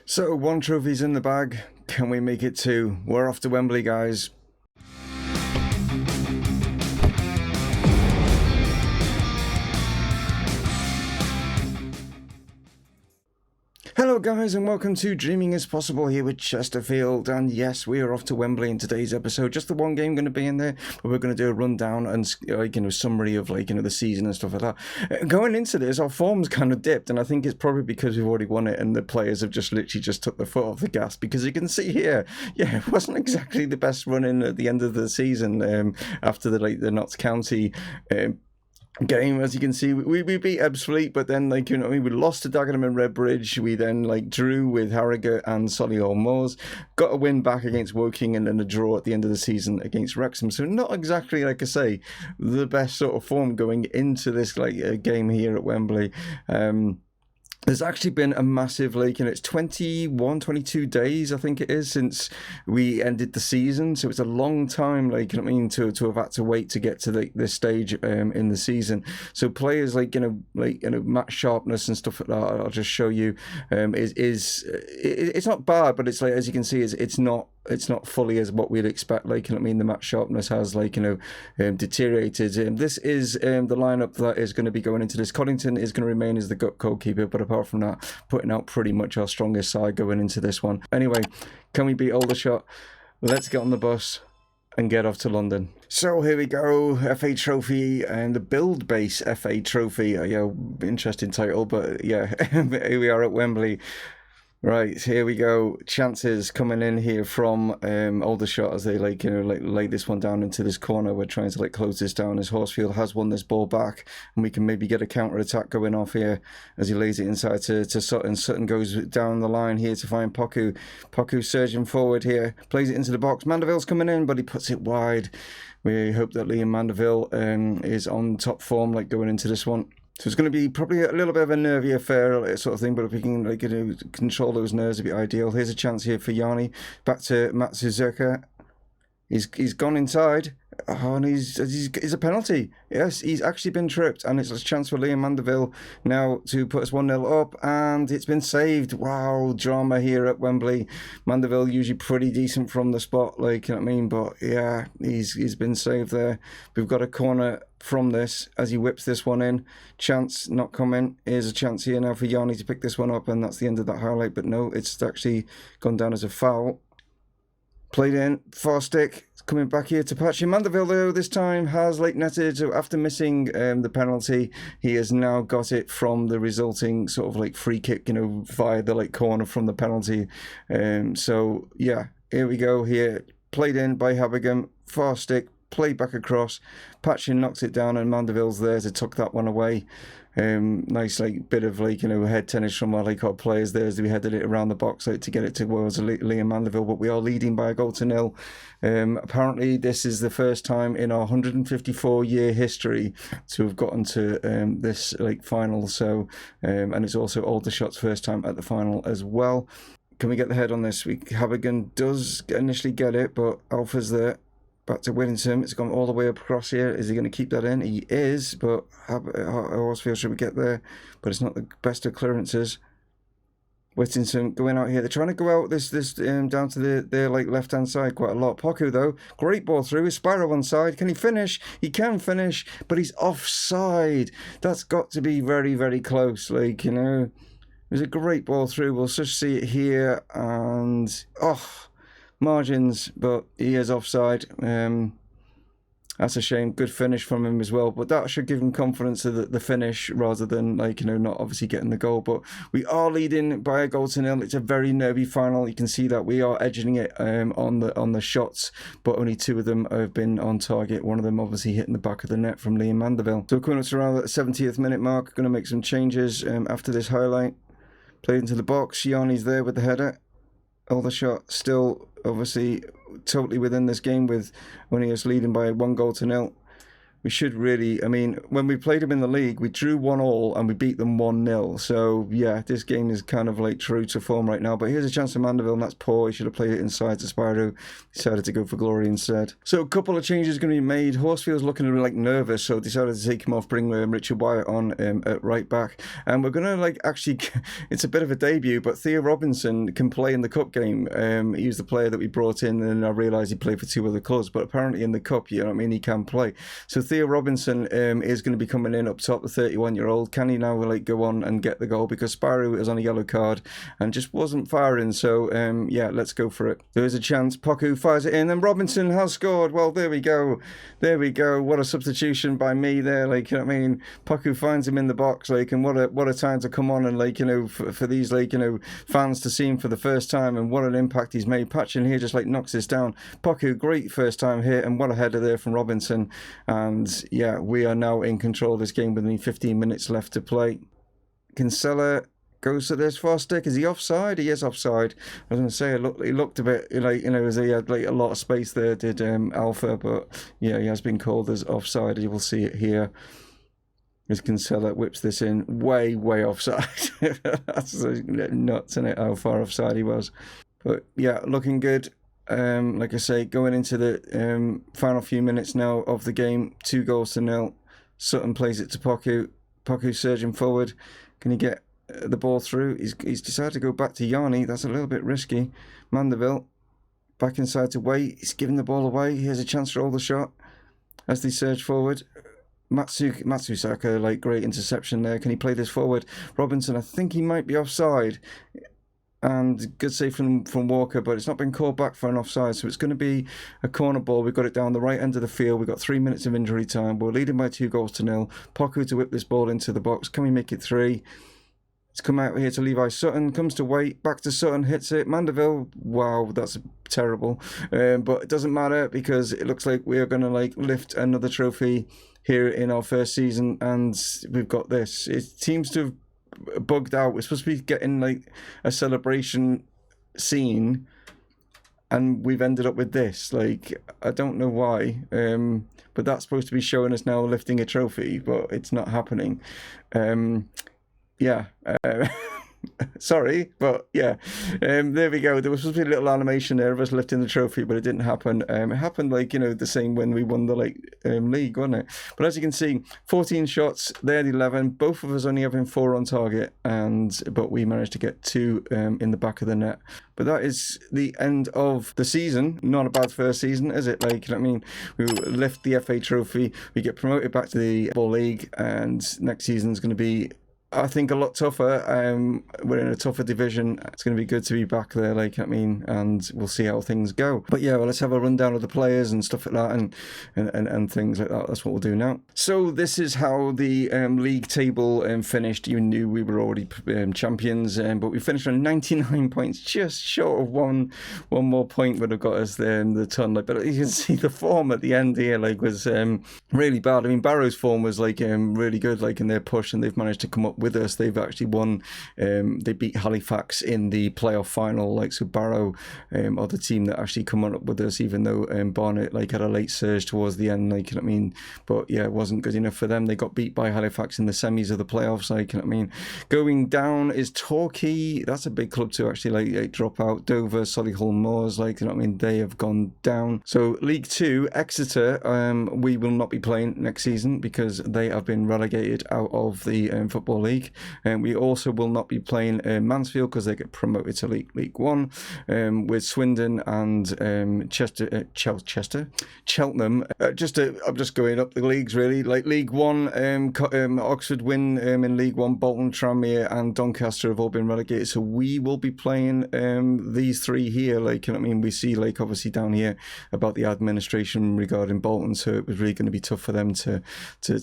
So, one trophy's in the bag. Can we make it two? We're off to Wembley, guys. Hello guys and welcome to Dreaming is Possible here with Chesterfield, and yes, we are off to Wembley in today's episode. Just the one game going to be in there, but we're going to do a rundown and summary of the season and stuff like that. Going into this, our form's kind of dipped, and I think it's probably because we've already won it and the players have just literally just took the foot off the gas, because you can see here, yeah, it wasn't exactly the best run in at the end of the season after the Notts County game. As you can see, we beat Ebbsfleet, but then we lost to Dagenham and Redbridge. We then drew with Harrogate and Solihull Moors, got a win back against Woking, and then a draw at the end of the season against Wrexham. So not exactly, like I say, the best sort of form going into this game here at Wembley. There's actually been a massive, it's 22 days, I think it is, since we ended the season. So it's a long time, to have had to wait to get to this stage in the season. So players match sharpness and stuff like that, I'll just show you, it's not bad, but it's as you can see, it's not fully as what we'd expect. The match sharpness has deteriorated. This is the lineup that is going to be going into this. Coddington is going to remain as the goalkeeper, but apart from that, putting out pretty much our strongest side going into this one. Anyway, can we beat Aldershot? Let's get on the bus and get off to London. So here we go, FA Trophy and the Buildbase FA Trophy. Interesting title, but yeah, here we are at Wembley. Right, here we go. Chances coming in here from Aldershot as they lay this one down into this corner. We're trying to close this down as Horsfield has won this ball back, and we can maybe get a counter attack going off here as he lays it inside to Sutton. Sutton goes down the line here to find Poku. Poku surging forward here, plays it into the box. Mandeville's coming in, but he puts it wide. We hope that Liam Mandeville is on top form going into this one. So it's going to be probably a little bit of a nervy affair sort of thing, but if we can control those nerves, it'd be ideal. Here's a chance here for Yanni. Back to Matsuzuka. He's gone inside. Oh, and he's a penalty. Yes, he's actually been tripped, and it's a chance for Liam Mandeville now to put us 1-0 up, and it's been saved. Wow, drama here at Wembley. Mandeville usually pretty decent from the spot, but yeah, he's been saved there. We've got a corner from this as he whips this one in. Chance not coming. Here's a chance here now for Yanni to pick this one up, and that's the end of that highlight, but no, it's actually gone down as a foul. Played in, far stick, coming back here to Patchy. Mandeville, though, this time has netted. So after missing the penalty, he has now got it from the resulting sort of free kick, via the corner from the penalty. So yeah, here we go here. Played in by Habigham, far stick, played back across. Patchin knocks it down, and Mandeville's there to tuck that one away. Nice bit of head tennis from our our players there as we headed it around the box to get it towards Liam Mandeville, but we are leading by a 1-0. Apparently this is the first time in our 154-year history to have gotten to this final, so and it's also Aldershot's first time at the final as well. Can we get the head on this? Habigan does initially get it, but Alpha's there. Back to Whittington. It's gone all the way up across here. Is he going to keep that in? He is, but Horsfield should we get there? But it's not the best of clearances. Whittington going out here. They're trying to go out this down to their left hand side quite a lot. Poku though, great ball through. His spiral one side. Can he finish? He can finish, but he's offside. That's got to be very, very close. It was a great ball through. We'll just see it here, and margins, but he is offside. That's a shame. Good finish from him as well, but that should give him confidence of the finish rather than not obviously getting the goal. But we are leading by a 1-0. It's a very nervy final. You can see that we are edging it on the shots, but only 2 of them have been on target. One of them obviously hitting the back of the net from Liam Mandeville. So coming up to around the 70th minute mark, going to make some changes after this highlight. Played into the box. Yanni's there with the header. Aldershot still obviously totally within this game with when he was leading by 1-0. we should really, I mean, when we played them in the league, we drew 1-1 and we beat them 1-0. So, yeah, this game is kind of like true to form right now. But here's a chance for Mandeville, and that's poor. He should have played it inside to Spyro. Decided to go for glory instead. So, a couple of changes going to be made. Horsfield's looking like nervous, so decided to take him off, bring Richard Wyatt on at right back. And we're going to, like, actually, it's a bit of a debut, but Theo Robinson can play in the cup game. He was the player that we brought in, and I realised he played for 2 other clubs, but apparently in the cup, you know what I mean, he can play. So, Theo Robinson is going to be coming in up top, the 31-year-old. Can he now like go on and get the goal? Because Spyro is on a yellow card and just wasn't firing. So, yeah, let's go for it. There is a chance. Poku fires it in, and Robinson has scored. Well, there we go. There we go. What a substitution by me there. Like, you know what I mean? Poku finds him in the box, like, and what a time to come on and, like, you know, for these, like, you know, fans to see him for the first time, and what an impact he's made. Patchin here just, like, knocks this down. Poku, great first time hit, and what a header there from Robinson. And yeah, we are now in control of this game with only 15 minutes left to play. Kinsella goes to this far stick. Is he offside? He is offside. I was going to say, he looked a bit like, you know, as he had like a lot of space there, did Alpha, but yeah, he has been called as offside. You will see it here. As Kinsella whips this in way offside. That's nuts, isn't it, how far offside he was. But yeah, looking good. Like I say, going into the final few minutes now of the game, 2-0. Sutton plays it to Poku. Poku surging forward. Can he get the ball through? He's decided to go back to Yanni. That's a little bit risky. Mandeville back inside to Wait. He's giving the ball away. Here's a chance for Aldershot as they surge forward. Matsusaka, like, great interception there. Can he play this forward? Robinson, I think he might be offside. And good save from Walker, but it's not been called back for an offside, so it's going to be a corner ball. We've got it down the right end of the field. We've got 3 minutes of injury time. We're leading by 2-0. Poku to whip this ball into the box. Can we make it 3? It's come out here to Levi Sutton. Comes to Wait. Back to Sutton. Hits it. Mandeville. Wow, that's terrible. But it doesn't matter because it looks like we are going to like lift another trophy here in our first season, and we've got this. It seems to have bugged out. We're supposed to be getting like a celebration scene, and we've ended up with this. Like, I don't know why, but that's supposed to be showing us now lifting a trophy, but it's not happening. Yeah. Sorry, but yeah, there we go. There was supposed to be a little animation there of us lifting the trophy, but it didn't happen. It happened like, you know, the same when we won the league, wasn't it? But as you can see, 14 shots, they had 11. Both of us only having 4 on target, but we managed to get 2 in the back of the net. But that is the end of the season. Not a bad first season, is it? Like, I mean, we lift the FA Trophy, we get promoted back to the Football League, and next season is going to be, I think, a lot tougher. We're in a tougher division. It's going to be good to be back there, like, I mean, and we'll see how things go. But yeah, well, let's have a rundown of the players and stuff like that, and things like that. That's what we'll do now. So this is how the league table finished. You knew we were already champions, but we finished on 99 points, just short of one more point would have got us there in the ton. Like, but you can see the form at the end here, like, was really bad. I mean, Barrow's form was like really good, like in their push, and they've managed to come up with us. They've actually won. They beat Halifax in the playoff final. Like, so Barrow are the team that actually come on up with us, even though Barnet like had a late surge towards the end. Like, you know what I mean? But yeah, it wasn't good enough for them. They got beat by Halifax in the semis of the playoffs. Like, you know what I mean? Going down is Torquay. That's a big club to actually like drop out. Dover, Solihull Moors. Like, you know what I mean? They have gone down. So League Two, Exeter. We will not be playing next season because they have been relegated out of the Football League. And we also will not be playing Mansfield because they get promoted to League One, with Swindon and Cheltenham. I'm just going up the leagues really. Like League One, Oxford win in League One. Bolton, Tranmere, and Doncaster have all been relegated. So we will be playing these 3 here. Like, you know what I mean? We see like obviously down here about the administration regarding Bolton, so it was really going to be tough for them to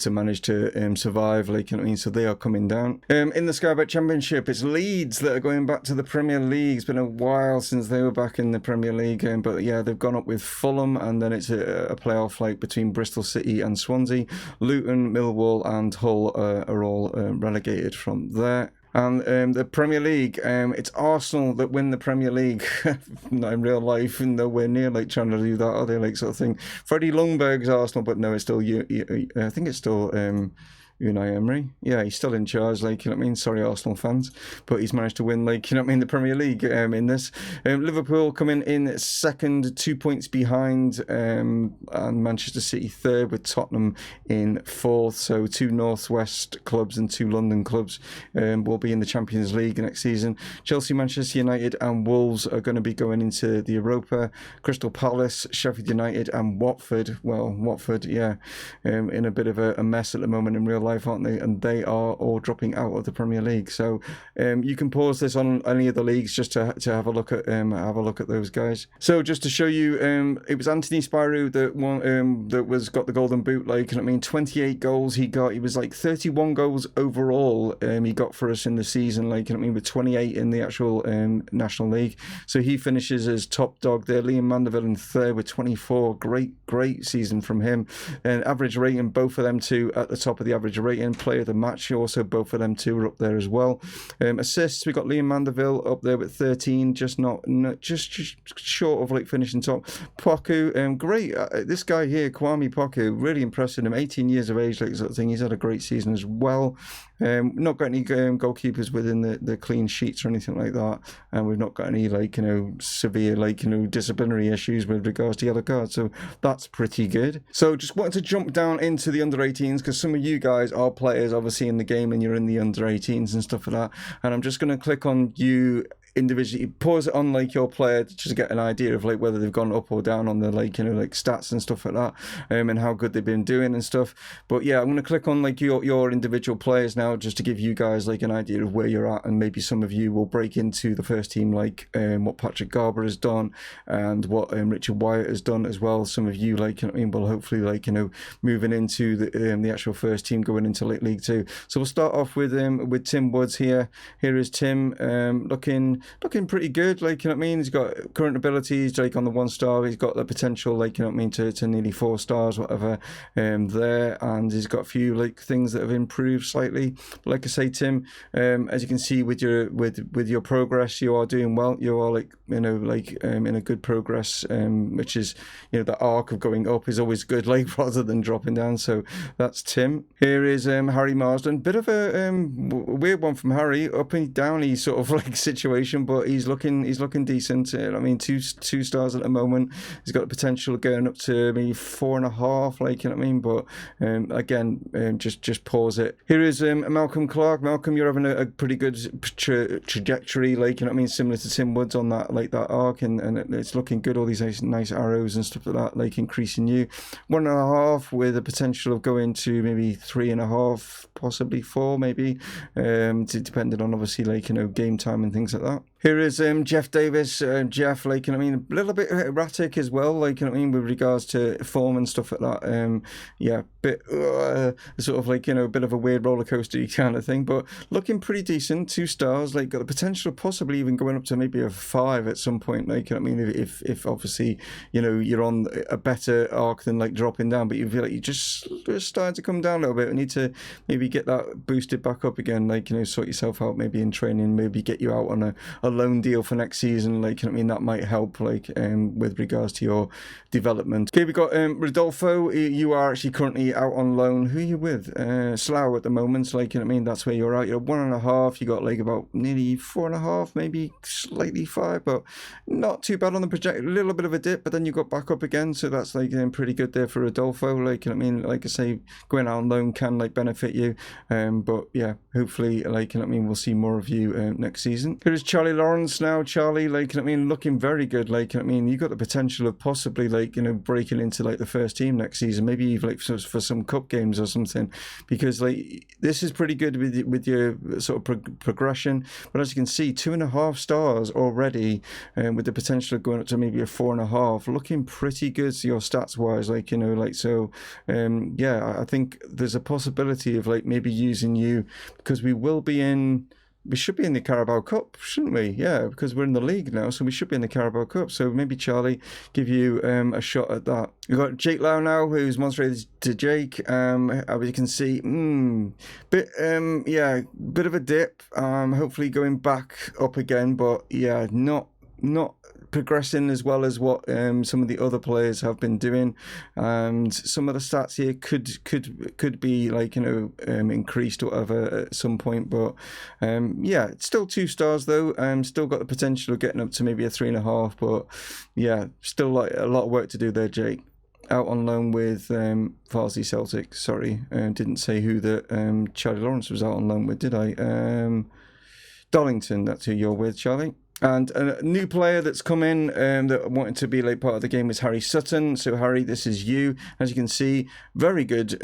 manage to survive. Like, you know what I mean? So they are coming down. In the Sky Bet Championship, it's Leeds that are going back to the Premier League. It's been a while since they were back in the Premier League, but yeah, they've gone up with Fulham, and then it's a playoff like between Bristol City and Swansea. Luton, Millwall, and Hull are all relegated from there. And the Premier League, it's Arsenal that win the Premier League. Not in real life, and nowhere near like trying to do that, are they? Like sort of thing. Freddie Ljungberg's Arsenal, but no, it's still I think it's still Unai Emery. Yeah, he's still in charge, like, you know what I mean? Sorry, Arsenal fans. But he's managed to win, like, you know what I mean, the Premier League in this. Liverpool coming in second, 2 points behind, and Manchester City third, with Tottenham in fourth. So 2 Northwest clubs and 2 London clubs will be in the Champions League next season. Chelsea, Manchester United and Wolves are going to be going into the Europa. Crystal Palace, Sheffield United and Watford. Well, Watford, yeah, in a bit of a mess at the moment in real life, aren't they? And they are all dropping out of the Premier League. So you can pause this on any of the leagues just to have a look at those guys. So just to show you, it was Anthony Spirou that won, got the golden boot. Like, I mean, 28 goals he got. He was like 31 goals overall. He got for us in the season. Like, I mean, with 28 in the actual National League. So he finishes as top dog there. Liam Mandeville in third with 24. Great season from him. And average rating, both of them two at the top of the average rating. Player of the match, also both of them two are up there as well. Assists, we got Liam Mandeville up there with 13, just short of like finishing top. Poku, great. This guy here, Kwame Poku, really impressing him. 18 years of age, like sort of thing. He's had a great season as well. Not got any goalkeepers within the clean sheets or anything like that, and we've not got any like, you know, severe like, you know, disciplinary issues with regards to yellow cards, so that's pretty good. So just wanted to jump down into the under 18s, because some of you guys are players obviously in the game and you're in the under 18s and stuff like that, and I'm just going to click on you individually, pause it on like your player to just get an idea of like whether they've gone up or down on the, like, you know, like stats and stuff like that, and how good they've been doing and stuff. But yeah, I'm going to click on like your individual players now, just to give you guys like an idea of where you're at, and maybe some of you will break into the first team, like what Patrick Garber has done and what Richard Wyatt has done as well. Some of you, like, you know, will hopefully, like, you know, moving into the actual first team going into League Two. So we'll start off with Tim Woods here. Here is Tim, looking pretty good, like, you know what I mean? He's got current abilities, like on the 1 star. He's got the potential, like, you know what I mean, to nearly 4 stars, whatever, there. And he's got a few like things that have improved slightly. But like I say, Tim, as you can see with your progress, you are doing well. You are, like, you know, like in a good progress, which is, you know, the arc of going up is always good, like, rather than dropping down. So that's Tim. Here is Harry Marsden. Bit of a weird one from Harry, up and downy sort of like situation, but he's looking decent. I mean, two stars at the moment. He's got the potential of going up to maybe 4.5, like, you know what I mean? But again, just pause it. Here is Malcolm Clark. Malcolm, you're having a pretty good trajectory, like, you know what I mean, similar to Tim Woods on that, like, that arc, and it's looking good. All these nice arrows and stuff like that, like, increasing you. 1.5 with the potential of going to maybe 3.5, possibly 4, maybe, depending on obviously, like, you know, game time and things like that. Here is Jeff Davis. Jeff, like, you know what I mean, a little bit erratic as well, like, you know what I mean, with regards to form and stuff like that. Yeah, bit sort of like, you know, a bit of a weird roller coaster kind of thing, but looking pretty decent. 2 stars, like, got the potential of possibly even going up to maybe a 5 at some point, like, you know what I mean, if obviously, you know, you're on a better arc than like dropping down, but you feel like you're just starting to come down a little bit. We need to maybe get that boosted back up again, like, you know, sort yourself out maybe in training, maybe get you out on a loan deal for next season, like, you know what I mean, that might help, like, with regards to your development. Okay, we got Rodolfo. You are actually currently out on loan. Who are you with? Slough at the moment, like, you know what I mean, that's where you're at. You're 1.5. You got like about nearly 4.5, maybe slightly 5, but not too bad on the project. A little bit of a dip, but then you got back up again, so that's like pretty good there for Rodolfo, like, you know what I mean. Like I say, going out on loan can like benefit you, but yeah, hopefully, like, you know what I mean, we'll see more of you next season. Here's Charlie Lawrence now. Charlie, like, you know what I mean, looking very good, like, you know what I mean, you got the potential of possibly, like, you know, breaking into like the first team next season, maybe even like for some cup games or something, because like this is pretty good with your sort of progression. But as you can see, 2.5 stars already, with the potential of going up to maybe a 4.5, looking pretty good to your stats wise, like, you know, like, so yeah, I think there's a possibility of like maybe using you, because we will be in we should be in the Carabao Cup, shouldn't we? Yeah, because we're in the league now, so we should be in the Carabao Cup. So maybe Charlie give you a shot at that. We've got Jake Lau now, who's monstrated to Jake. As you can see, bit of a dip. Hopefully going back up again, but yeah, not progressing as well as what some of the other players have been doing, and some of the stats here could be like, you know, increased or whatever at some point, but yeah, it's still 2 stars though. Still got the potential of getting up to maybe a 3.5, but yeah, still like a lot of work to do there, Jake. Out on loan with Farsley Celtic. Sorry, didn't say who that Charlie Lawrence was out on loan with, did I? Darlington, that's who you're with, Charlie. And a new player that's come in that wanted to be like part of the game is Harry Sutton. So Harry, this is you. As you can see, very good.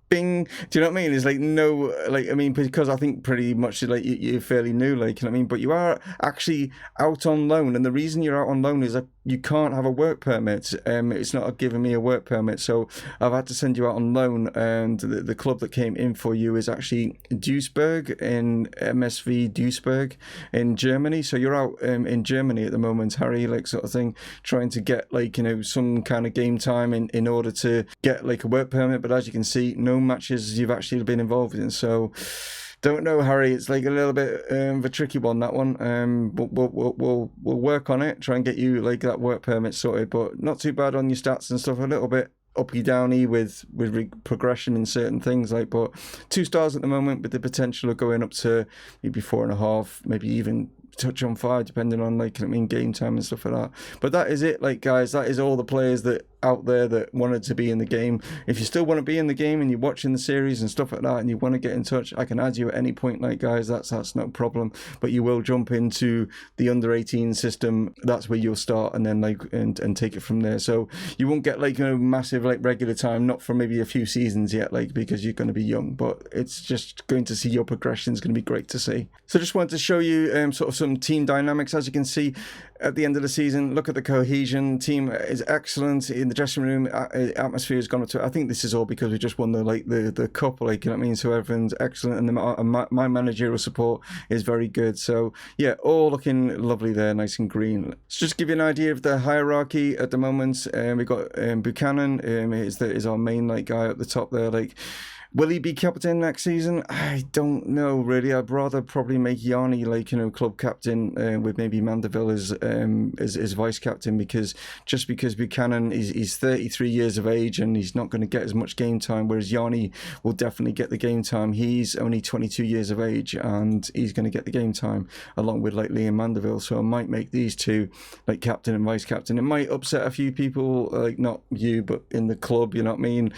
Bing, do you know what I mean? It's like no, like, I mean, because I think pretty much like you're fairly new, like, you know what I mean? But you are actually out on loan, and the reason you're out on loan is that you can't have a work permit. It's not giving me a work permit, so I've had to send you out on loan. And the club that came in for you is actually Duisburg, in MSV Duisburg in Germany. So you're out in Germany at the moment, Harry, like sort of thing, trying to get like, you know, some kind of game time in order to get like a work permit. But as you can see, no matches you've actually been involved in, so don't know, Harry. It's like a little bit of a tricky one, that one. But we'll work on it, try and get you like that work permit sorted. But not too bad on your stats and stuff. A little bit uppy downy with progression in certain things, like, but 2 stars at the moment, with the potential of going up to maybe 4.5, maybe even touch on 5, depending on like, I mean, game time and stuff like that. But that is it, like, guys. That is all the players that out there that wanted to be in the game. If you still want to be in the game and you're watching the series and stuff like that, and you want to get in touch, I can add you at any point, like, guys. That's no problem. But you will jump into the under 18 system. That's where you'll start, and then like and take it from there. So you won't get like a massive like regular time, not for maybe a few seasons yet, like, because you're going to be young. But it's just going to see your progression is going to be great to see. So just wanted to show you sort of some team dynamics. As you can see at the end of the season, look at the cohesion. Team is excellent in the dressing room. Atmosphere has gone up to, I think this is all because we just won the cup, like, you know what I mean? So everyone's excellent, and my managerial support is very good. So yeah, all looking lovely there, nice and green. Let's just give you an idea of the hierarchy at the moment. We've got Buchanan is our main like guy at the top there. Like, will he be captain next season? I don't know, really. I'd rather probably make Yanni, like, you know, club captain with maybe Mandeville as vice captain, because Buchanan he's 33 years of age and he's not going to get as much game time, whereas Yanni will definitely get the game time. He's only 22 years of age and he's going to get the game time along with like Liam Mandeville. So I might make these two like captain and vice captain. It might upset a few people, like not you, but in the club, you know what I mean?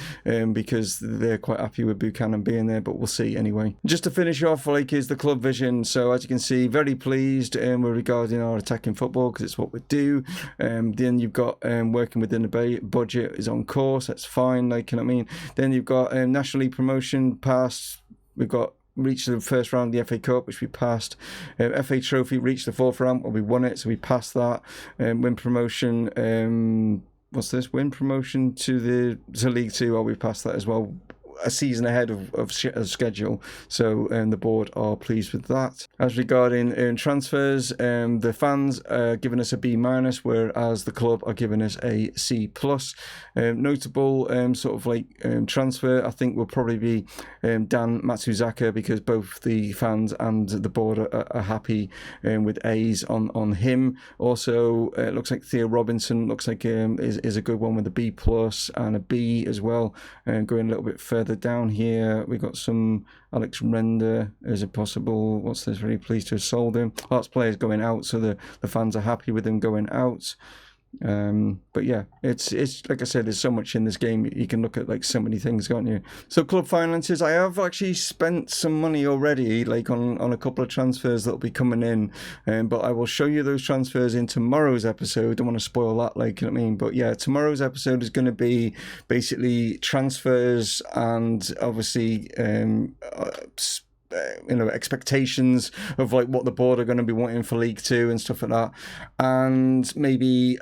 Because they're quite happy with Buchanan being there, but we'll see anyway. Just to finish off, like, is the club vision. So as you can see, very pleased with regarding our attacking football, because it's what we do. Then you've got working within the budget is on course. That's fine, like, you know what I mean? Then you've got National League promotion passed. We've got reached the first round of the FA Cup, which we passed. FA Trophy reached the 4th round, well, we won it, so we passed that. Win promotion. What's this? Win promotion to League 2. Well, we passed that as well, a season ahead of schedule, so the board are pleased with that. As regarding transfers, the fans are giving us a B-, whereas the club are giving us a C+. Notable sort of like transfer, I think, will probably be Dan Matsuzaka, because both the fans and the board are happy with A's on him. Also, it looks like Theo Robinson looks like is a good one with a B+ and a B as well. Going a little bit further down here, we got some Alex Render as a possible. What's this? Very pleased to have sold him. Lots of players going out, so the fans are happy with him going out. But yeah, it's like I said, there's so much in this game. You can look at like so many things, can't you? So club finances, I have actually spent some money already, like on a couple of transfers that'll be coming in, but I will show you those transfers in tomorrow's episode. Don't want to spoil that, like, you know what I mean? But yeah, tomorrow's episode is going to be basically transfers and obviously expectations of like what the board are going to be wanting for League Two and stuff like that, and maybe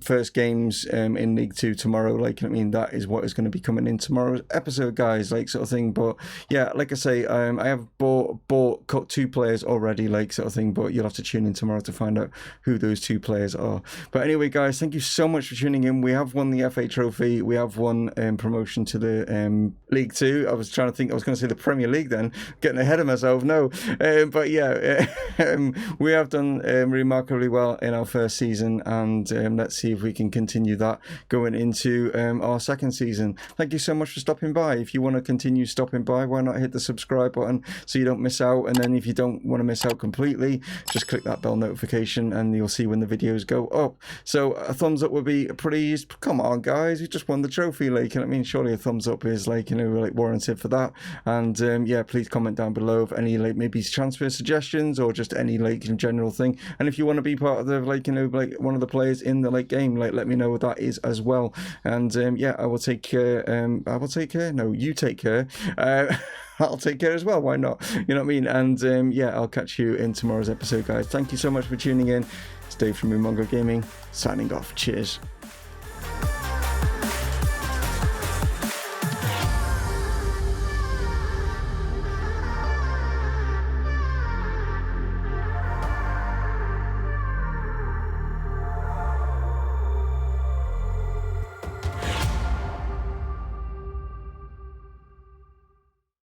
first games in League Two tomorrow. Like, I mean, that is what is going to be coming in tomorrow's episode, guys, like, sort of thing. But yeah, like I say, I have cut 2 players already, like, sort of thing, but you'll have to tune in tomorrow to find out who those 2 players are. But anyway, guys, thank you so much for tuning in. We have won the FA Trophy. We have won promotion to the League Two. I was trying to think, I was going to say the Premier League then, getting ahead of myself. No, but yeah, we have done remarkably well in our first season, and let's see if we can continue that going into our second season. Thank you so much for stopping by. If you want to continue stopping by, why not hit the subscribe button so you don't miss out? And then if you don't want to miss out completely, just click that bell notification and you'll see when the videos go up. So a thumbs up would be pretty. Come on, guys, we just won the trophy. Like, I mean, surely a thumbs up is like, like warranted for that. And yeah, please comment down below of any like maybe transfer suggestions or just any like in general thing. And if you want to be part of the like like one of the players in the like game, like let me know what that is as well. And yeah, I will take care. No, you take care. I'll take care as well. Why not? You know what I mean? And yeah, I'll catch you in tomorrow's episode, guys. Thank you so much for tuning in. It's Dave from Mumongu Gaming, signing off. Cheers.